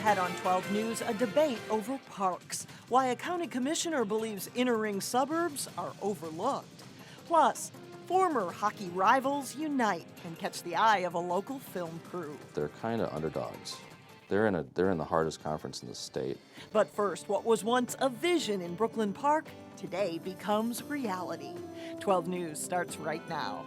ahead on 12 News, a debate over parks. Why a county commissioner believes inner-ring suburbs are overlooked. Plus, former hockey rivals unite and catch the eye of a local film crew. They're kind of underdogs. They're in the hardest conference in the state. But first, what was once a vision in Brooklyn Park today becomes reality. 12 News starts right now.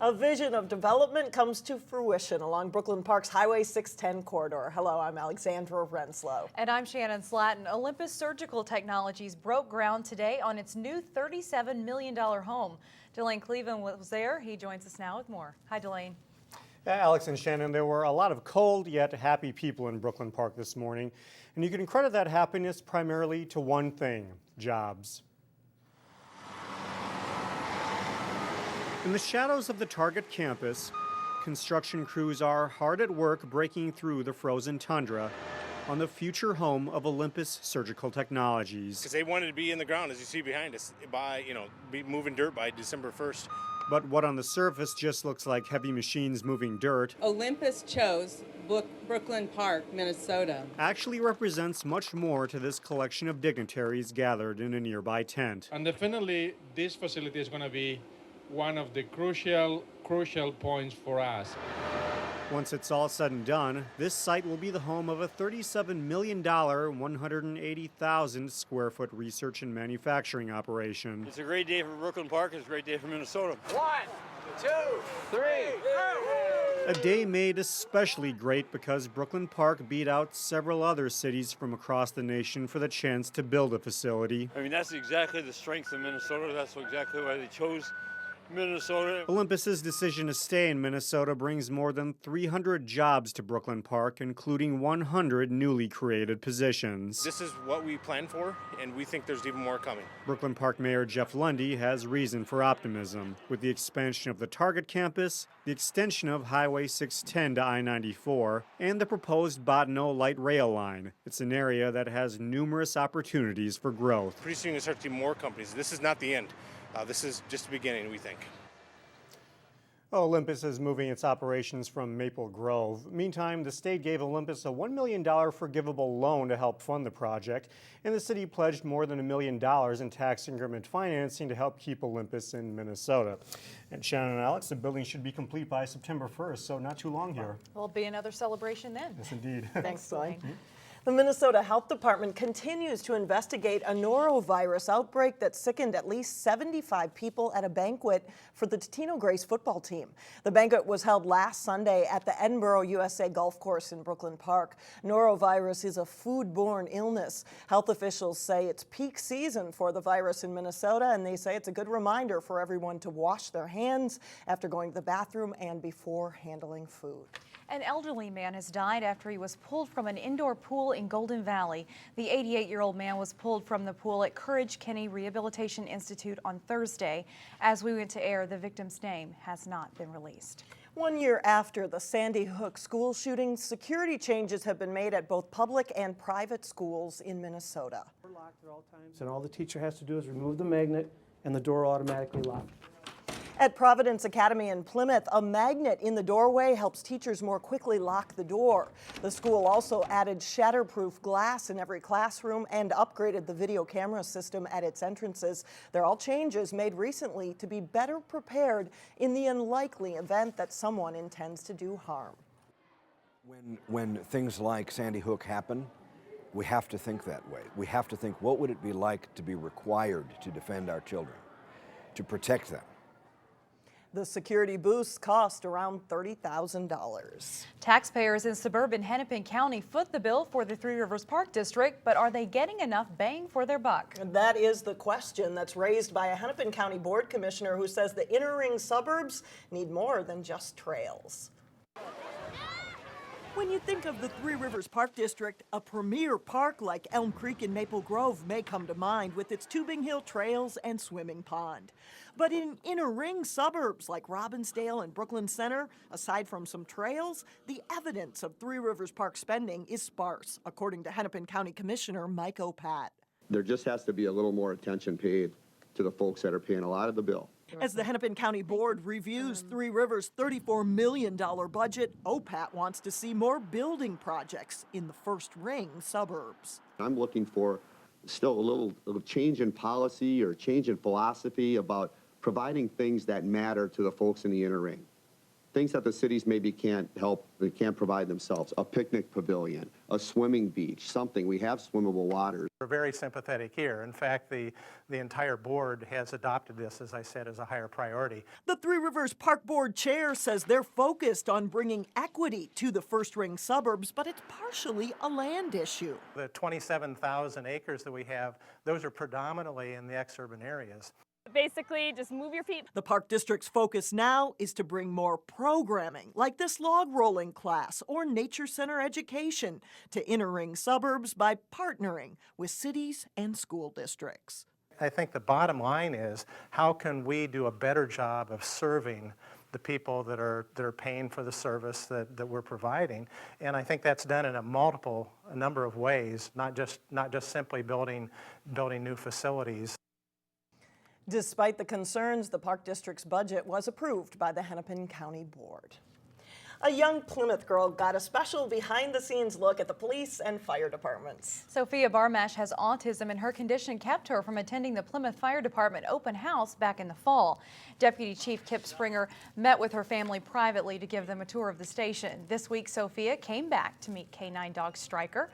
A vision of development comes to fruition along Brooklyn Park's Highway 610 corridor. Hello, I'm Alexandra Renslow. And I'm Shannon Slatton. Olympus Surgical Technologies broke ground today on its new $37 million home. Delane Cleveland was there. He joins us now with more. Hi, Delane. Alex and Shannon, there were a lot of cold yet happy people in Brooklyn Park this morning. And you can credit that happiness primarily to one thing: jobs. In the shadows of the Target campus, construction crews are hard at work breaking through the frozen tundra on the future home of Olympus Surgical Technologies. Because they wanted to be in the ground, as you see behind us, be moving dirt by December 1st. But what on the surface just looks like heavy machines moving dirt Olympus chose Brooklyn Park, Minnesota. actually represents much more to this collection of dignitaries gathered in a nearby tent. And definitely this facility is going to be one of the crucial points for us. Once it's all said and done, this site will be the home of a $37 million, 180,000 square foot research and manufacturing operation. It's a great day for Brooklyn Park. It's a great day for Minnesota. 1, 2, 3. A day made especially great because Brooklyn Park beat out several other cities from across the nation for the chance to build a facility. I mean, that's exactly the strength of Minnesota. That's exactly why they chose Minnesota. Olympus's decision to stay in Minnesota brings more than 300 jobs to Brooklyn Park, including 100 newly created positions. This is what we planned for, and we think there's even more coming. Brooklyn Park Mayor Jeff Lundy has reason for optimism. With the expansion of the Target campus, the extension of Highway 610 to I-94, and the proposed Bottineau light rail line, it's an area that has numerous opportunities for growth. Pretty soon you'll start to see more companies. This is not the end. This is just the beginning, we think. Olympus is moving its operations from Maple Grove. Meantime, the state gave Olympus a $1 million forgivable loan to help fund the project, and the city pledged more than $1 million in tax increment financing to help keep Olympus in Minnesota. And Shannon and Alex, the building should be complete by September 1st, so not too long here. Will be another celebration then. Yes, indeed. Thanks, Delane. The Minnesota Health Department continues to investigate a norovirus outbreak that sickened at least 75 people at a banquet for the Totino Grace football team. The banquet was held last Sunday at the Edinburgh USA Golf Course in Brooklyn Park. Norovirus is a foodborne illness. Health officials say it's peak season for the virus in Minnesota, and they say it's a good reminder for everyone to wash their hands after going to the bathroom and before handling food. An elderly man has died after he was pulled from an indoor pool in Golden Valley. The 88-year-old man was pulled from the pool at Courage Kenny Rehabilitation Institute on Thursday. As we went to air, the victim's name has not been released. 1 year after the Sandy Hook school shooting, security changes have been made at both public and private schools in Minnesota. We're locked at all times, and all the teacher has to do is remove the magnet, and the door automatically locks. At Providence Academy in Plymouth, a magnet in the doorway helps teachers more quickly lock the door. The school also added shatterproof glass in every classroom and upgraded the video camera system at its entrances. They're all changes made recently to be better prepared in the unlikely event that someone intends to do harm. When things like Sandy Hook happen, we have to think that way. We have to think, what would it be like to be required to defend our children, to protect them? The security boosts cost around $30,000. Taxpayers in suburban Hennepin County foot the bill for the Three Rivers Park District, but are they getting enough bang for their buck? And that is the question that's raised by a Hennepin County Board Commissioner who says the inner ring suburbs need more than just trails. When you think of the Three Rivers Park District, a premier park like Elm Creek and Maple Grove may come to mind with its tubing hill trails and swimming pond. But in inner ring suburbs like Robbinsdale and Brooklyn Center, aside from some trails, the evidence of Three Rivers Park spending is sparse, according to Hennepin County Commissioner Mike O'Pat. There just has to be a little more attention paid to the folks that are paying a lot of the bill. As the Hennepin County Board reviews Three Rivers' $34 million budget, OPAT wants to see more building projects in the first-ring suburbs. I'm looking for still a little change in policy or change in philosophy about providing things that matter to the folks in the inner ring. Things that the cities maybe can't provide themselves. A picnic pavilion, a swimming beach, something. We have swimmable waters. We're very sympathetic here. In fact, the entire board has adopted this, as I said, as a higher priority. The Three Rivers Park Board chair says they're focused on bringing equity to the first-ring suburbs, but it's partially a land issue. The 27,000 acres that we have, those are predominantly in the exurban areas. Basically, just move your feet. The Park District's focus now is to bring more programming, like this log rolling class or nature center education, to inner-ring suburbs by partnering with cities and school districts. I think the bottom line is, how can we do a better job of serving the people that are paying for the service that we're providing? And I think that's done in a number of ways, not just simply building new facilities. Despite the concerns, the Park District's budget was approved by the Hennepin County Board. A young Plymouth girl got a special behind-the-scenes look at the police and fire departments. Sophia Barmash has autism, and her condition kept her from attending the Plymouth Fire Department open house back in the fall. Deputy Chief Kip Springer met with her family privately to give them a tour of the station. This week, Sophia came back to meet K9 dog Stryker.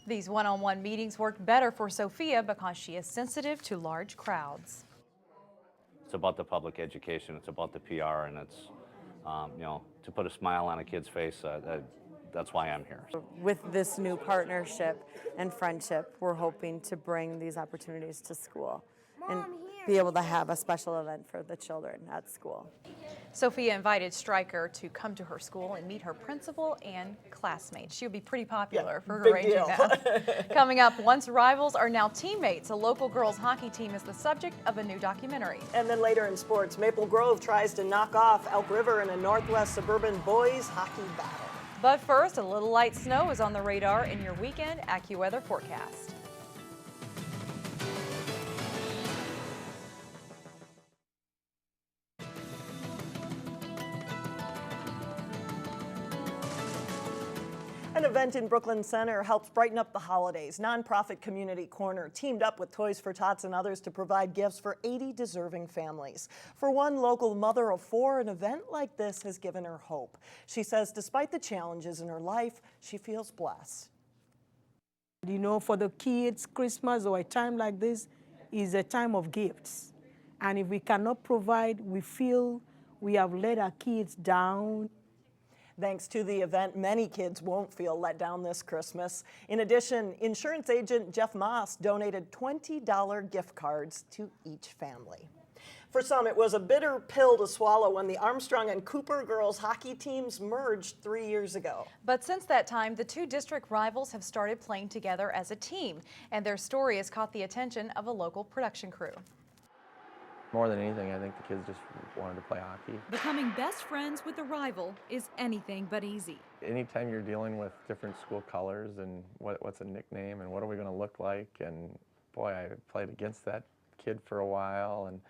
These one-on-one meetings worked better for Sophia because she is sensitive to large crowds. It's about the public education, it's about the PR, and it's, to put a smile on a kid's face, that's why I'm here. With this new partnership and friendship, we're hoping to bring these opportunities to school and be able to have a special event for the children at school. Sophia invited Stryker to come to her school and meet her principal and classmates. She would be pretty popular for arranging that. Coming up, once rivals are now teammates. A local girls hockey team is the subject of a new documentary. And then later in sports, Maple Grove tries to knock off Elk River in a Northwest suburban boys hockey battle. But first, a little light snow is on the radar in your weekend AccuWeather forecast. An event in Brooklyn Center helps brighten up the holidays. Nonprofit Community Corner teamed up with Toys for Tots and others to provide gifts for 80 deserving families. For one local mother of 4, an event like this has given her hope. She says despite the challenges in her life, she feels blessed. You know, for the kids, Christmas or a time like this is a time of gifts. And if we cannot provide, we feel we have let our kids down. Thanks to the event, many kids won't feel let down this Christmas. In addition, insurance agent Jeff Moss donated $20 gift cards to each family. For some, it was a bitter pill to swallow when the Armstrong-Cooper girls hockey teams merged 3 years ago. But since that time, the two district rivals have started playing together as a team, and their story has caught the attention of a local production crew. More than anything, I think the kids just wanted to play hockey. Becoming best friends with a rival is anything but easy. Anytime you're dealing with different school colors and what's a nickname and what are we going to look like, and boy, I played against that kid for a while, and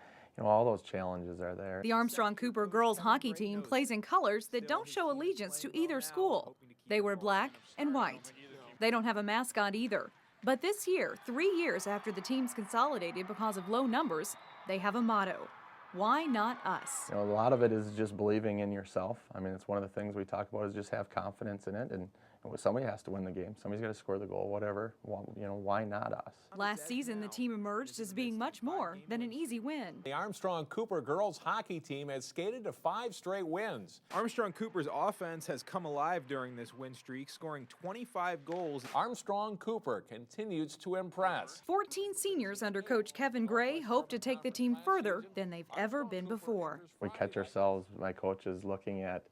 all those challenges are there. The Armstrong-Cooper girls hockey team plays in colors that don't show allegiance to either school. They wear black and white. They don't have a mascot either. But this year, 3 years after the teams consolidated because of low numbers, they have a motto: why not us? A lot of it is just believing in yourself. I mean, it's one of the things we talk about is just have confidence in it, and somebody has to win the game. Somebody's got to score the goal, whatever. Why not us? Last season, the team emerged as being much more than an easy win. The Armstrong-Cooper girls hockey team has skated to 5 straight wins. Armstrong-Cooper's offense has come alive during this win streak, scoring 25 goals. Armstrong-Cooper continues to impress. 14 seniors under Coach Kevin Gray hope to take the team further than they've ever been before. We catch ourselves, my coaches, looking at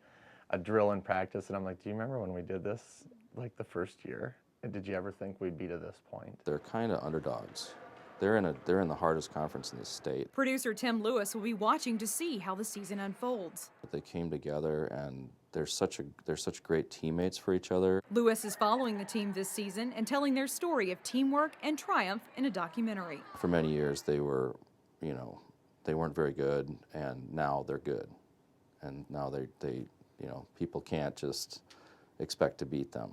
a drill in practice, and I'm like, do you remember when we did this like the first year? And did you ever think we'd be to this point? They're kind of underdogs. They're in the hardest conference in the state. Producer Tim Lewis will be watching to see how the season unfolds. They came together, and they're such great teammates for each other. Lewis is following the team this season and telling their story of teamwork and triumph in a documentary. For many years, they were, they weren't very good, and now they're good. And now they people can't just expect to beat them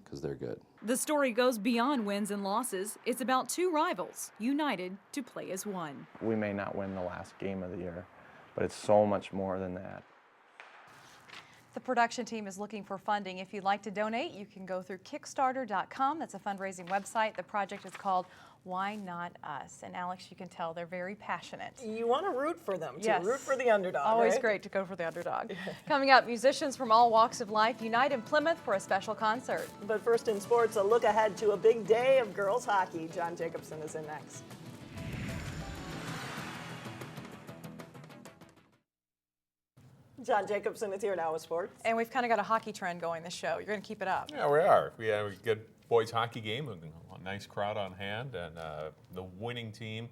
because they're good. The story goes beyond wins and losses. It's about two rivals united to play as one. We may not win the last game of the year, but it's so much more than that. The production team is looking for funding. If you'd like to donate, you can go through Kickstarter.com. That's a fundraising website. The project is called Why Not Us? And Alex, you can tell they're very passionate. You want to root for them, too. Yes. Root for the underdog, Always right? great to go for the underdog. Coming up, musicians from all walks of life unite in Plymouth for a special concert. But first in sports, a look ahead to a big day of girls hockey. John Jacobson is in next. John Jacobson is here now with sports. And we've kind of got a hockey trend going this show. You're going to keep it up. Yeah, we are. We have a good boys hockey game, a nice crowd on hand, and the winning team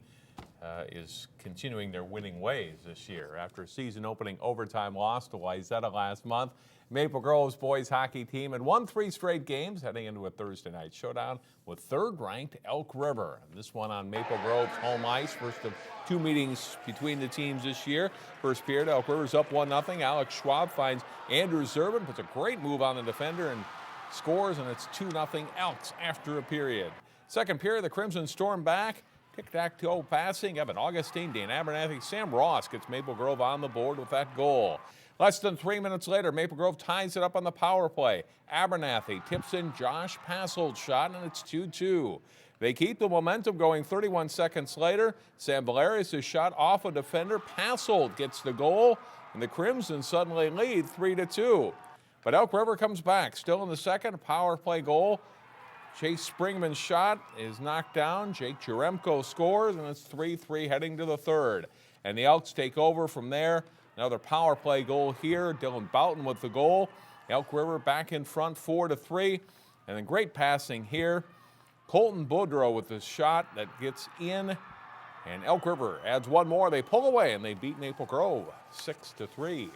is continuing their winning ways this year. After a season-opening overtime loss to Wayzata last month, Maple Grove's boys hockey team had won 3 straight games, heading into a Thursday night showdown with third-ranked Elk River. And this one on Maple Grove's home ice, first of 2 meetings between the teams this year. First period, Elk River's up 1-0. Alex Schwab finds Andrew Zerbin, puts a great move on the defender and scores, and it's 2-0 Elks after a period. Second period, the Crimson storm back. Tic-tac-toe passing. Evan Augustine, Dan Abernathy, Sam Ross gets Maple Grove on the board with that goal. Less than 3 minutes later, Maple Grove ties it up on the power play. Abernathy tips in Josh Passold's shot, and it's 2-2. They keep the momentum going 31 seconds later. Sam Valerius' shot off a defender. Passold gets the goal, and the Crimson suddenly lead 3-2. But Elk River comes back. Still in the second, power play goal. Chase Springman's shot is knocked down. Jake Jeremko scores, and it's 3-3 heading to the third. And the Elks take over from there. Another power play goal here. Dylan Boughton with the goal. Elk River back in front 4-3. And then great passing here. Colton Boudreau with the shot that gets in. And Elk River adds one more. They pull away and they beat Maple Grove 6-3.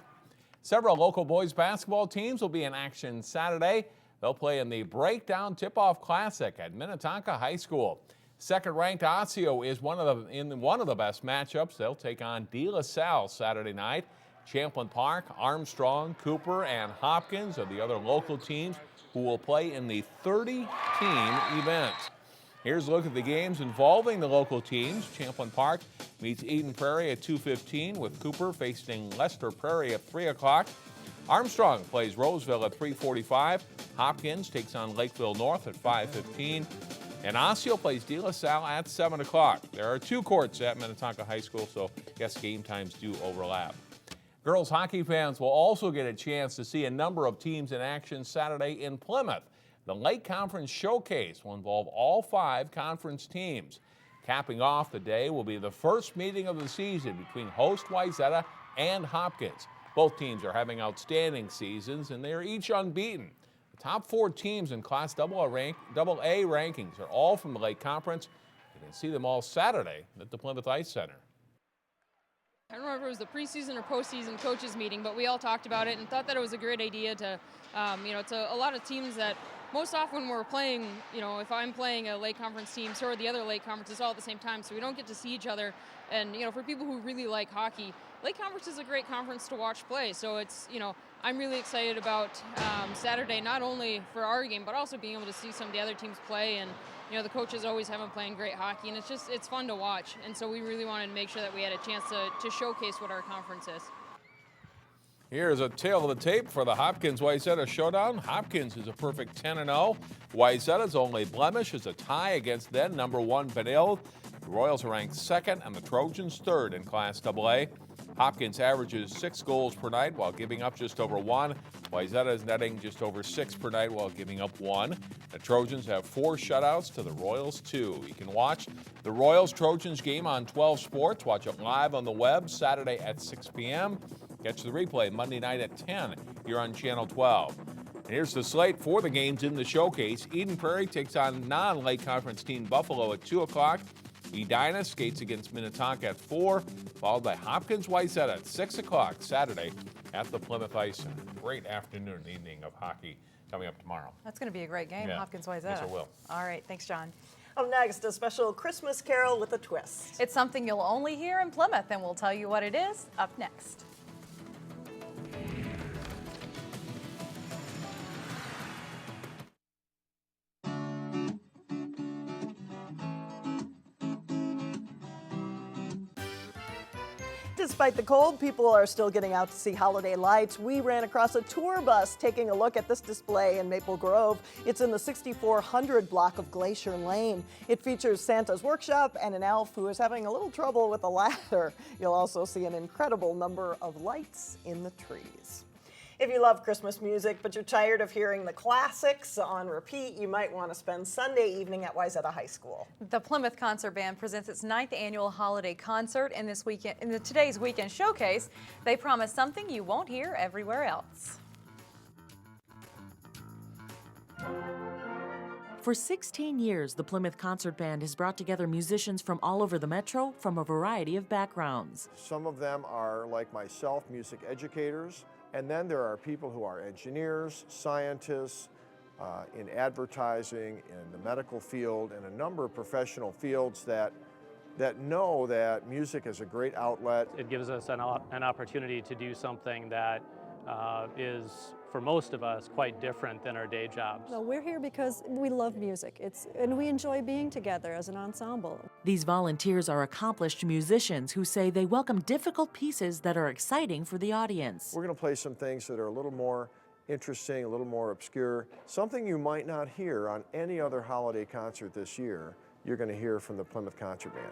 Several local boys basketball teams will be in action Saturday. They'll play in the Breakdown Tip-Off Classic at Minnetonka High School. Second-ranked Osseo is one of the best matchups. They'll take on De La Salle Saturday night. Champlin Park, Armstrong-Cooper, and Hopkins are the other local teams who will play in the 30-team event. Here's a look at the games involving the local teams. Champlin Park meets Eden Prairie at 2:15, with Cooper facing Lester Prairie at 3 o'clock. Armstrong plays Roseville at 3:45. Hopkins takes on Lakeville North at 5:15. And Osseo plays De La Salle at 7 o'clock. There are 2 courts at Minnetonka High School, so yes, game times do overlap. Girls hockey fans will also get a chance to see a number of teams in action Saturday in Plymouth. The Lake Conference Showcase will involve all 5 conference teams. Capping off the day will be the first meeting of the season between host Wayzata and Hopkins. Both teams are having outstanding seasons, and they are each unbeaten. The top 4 teams in Class AA rankings are all from the Lake Conference. You can see them all Saturday at the Plymouth Ice Center. I don't remember if it was the preseason or postseason coaches meeting, but we all talked about it and thought that it was a great idea to, to a lot of teams that most often when we're playing, if I'm playing a Lake Conference team, so are the other Lake Conferences all at the same time, so we don't get to see each other. And, for people who really like hockey, Lake Conference is a great conference to watch play. So it's, I'm really excited about Saturday, not only for our game, but also being able to see some of the other teams play. And, the coaches always have them playing great hockey, and it's fun to watch. And so we really wanted to make sure that we had a chance to showcase what our conference is. Here's a tail of the tape for the Hopkins-Wayzata showdown. Hopkins is a perfect 10-0. Wayzata's only blemish is a tie against then number 1 Benilde. The Royals are ranked 2nd and the Trojans 3rd in Class AA. Hopkins averages 6 goals per night while giving up just over 1. Wayzata is netting just over 6 per night while giving up 1. The Trojans have 4 shutouts to the Royals 2. You can watch the Royals-Trojans game on 12 Sports. Watch it live on the web Saturday at 6 p.m. Catch the replay Monday night at 10 here on Channel 12. And here's the slate for the games in the showcase. Eden Prairie takes on non-Lake Conference team Buffalo at 2 o'clock. Edina skates against Minnetonka at 4, followed by Hopkins-Wayzata at 6 o'clock Saturday at the Plymouth Ice Center. Great afternoon and evening of hockey coming up tomorrow. That's going to be a great game, Yeah. Hopkins-Wayzata. Yes, it will. All right, thanks, John. Up next, a special Christmas carol with a twist. It's something you'll only hear in Plymouth, and we'll tell you what it is up next. Despite the cold, people are still getting out to see holiday lights. We ran across a tour bus taking a look at this display in Maple Grove. It's in the 6400 block of Glacier Lane. It features Santa's workshop and an elf who is having a little trouble with a ladder. You'll also see an incredible number of lights in the trees. If you love Christmas music, but you're tired of hearing the classics on repeat, you might want to spend Sunday evening at Wayzata High School. The Plymouth Concert Band presents its 9th annual holiday concert, and today's weekend showcase, they promise something you won't hear everywhere else. For 16 years, the Plymouth Concert Band has brought together musicians from all over the metro from a variety of backgrounds. Some of them are, like myself, music educators. And then there are people who are engineers, scientists, in advertising, in the medical field, and a number of professional fields that know that music is a great outlet. It gives us an opportunity to do something that is, for most of us, quite different than our day jobs. So we're here because we love music, and we enjoy being together as an ensemble. These volunteers are accomplished musicians who say they welcome difficult pieces that are exciting for the audience. We're going to play some things that are a little more interesting, a little more obscure, something you might not hear on any other holiday concert this year. You're going to hear from the Plymouth Concert Band.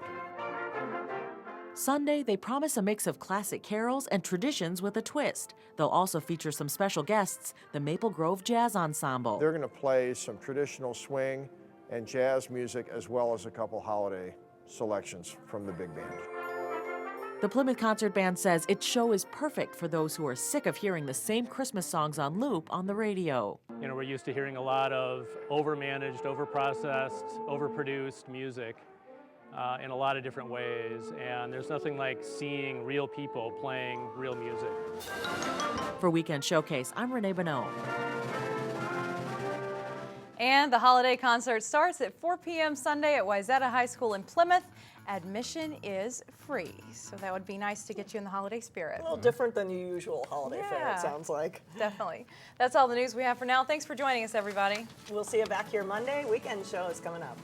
Sunday, they promise a mix of classic carols and traditions with a twist. They'll also feature some special guests, the Maple Grove Jazz Ensemble. They're going to play some traditional swing and jazz music, as well as a couple holiday selections from the big band. The Plymouth Concert Band says its show is perfect for those who are sick of hearing the same Christmas songs on loop on the radio. You know, we're used to hearing a lot of overmanaged, overprocessed, overproduced music in a lot of different ways, and there's nothing like seeing real people playing real music. For Weekend Showcase, I'm Renee Bonneau. And the holiday concert starts at 4 p.m. Sunday at Wayzata High School in Plymouth. Admission is free, so that would be nice to get you in the holiday spirit. A little different than your usual holiday fair, it sounds like. Definitely. That's all the news we have for now. Thanks for joining us, everybody. We'll see you back here Monday. Weekend show is coming up.